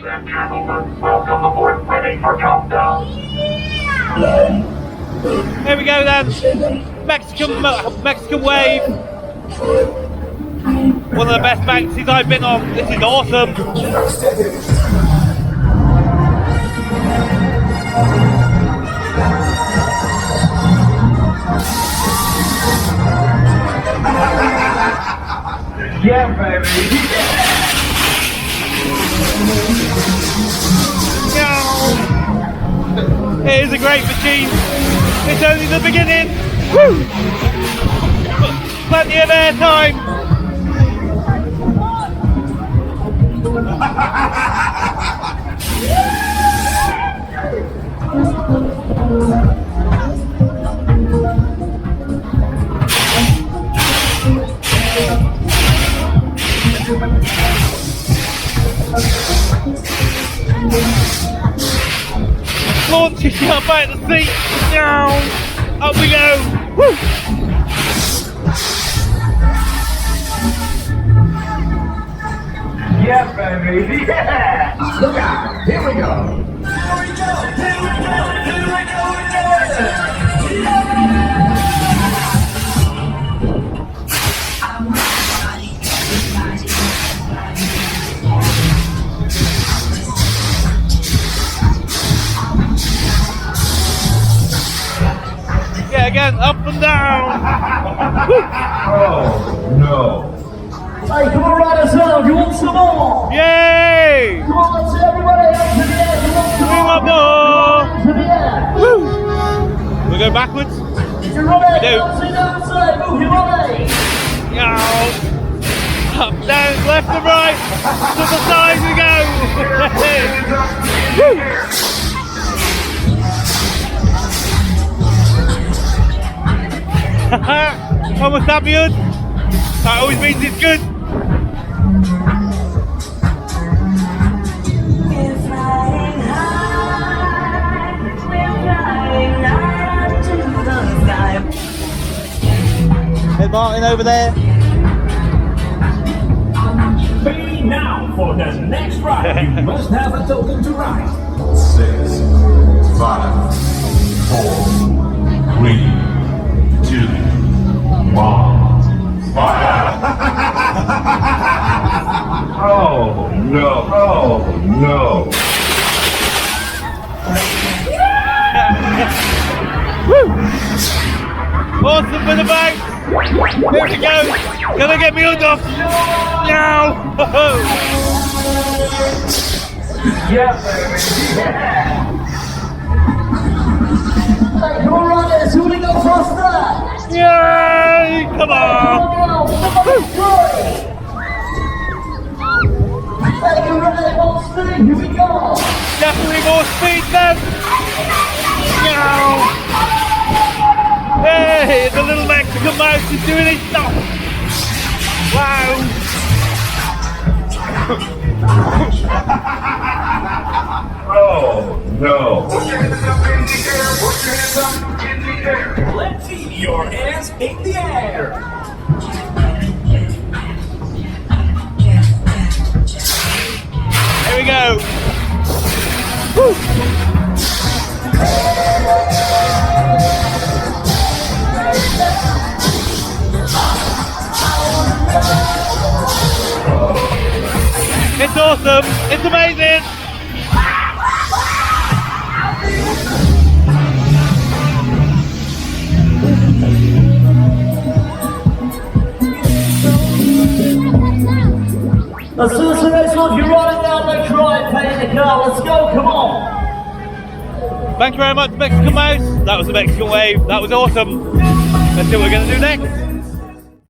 and gentlemen, welcome aboard, ready for countdown. Here we go then. Mexican wave. One of the best Banksies I've been on. This is awesome. Yeah, baby. It is a great machine. It's only the beginning. Woo! Plenty of airtime. Launches you up out of the seat. Down. Up we go. Woo! Yeah, baby. Yeah. Look out. Here we go. Here we go. Here we go. Here we go again. Yeah, again, up and down. Oh, no. Hey, come on, riders on. You want some more? Yay! Come on, let's see everybody out to the air. You want some We more? want more. To the air. Woo! We go backwards. You ready? do. Let's see that side. Move, you ready? Yow. Up, down, left and right. To the side we go. Woo! Almost champion. That always means it's good. We're flying high, we're flying up to the sky. Hey Martin over there. Pay now for the next ride. You must have a token to ride. 6, 5, 4, 3, 2, 1. Fire! Oh no! Oh no! Woo! Awesome for the bank. Here we go. Gonna get me hooked off. Now. Yeah, baby. Yeah. Hey, come on, riders. Who will go faster? Yay! Come on. Somebody's good. Hey, you ready? Full speed. Here we go. Definitely more speed then. Now. Hey, the little Mexican mouse is doing his stuff. Wow. Oh no! Put your hands up in the air. Put your hands up in the air. Let's see your hands in the air. Here we go. Woo. It's awesome. It's amazing. As soon as the next one, you're riding down the drive, paying the car. Let's go, come on. Thank you very much, Mexican Mouse. That was the Mexican Wave. That was awesome. Let's see what we're going to do next.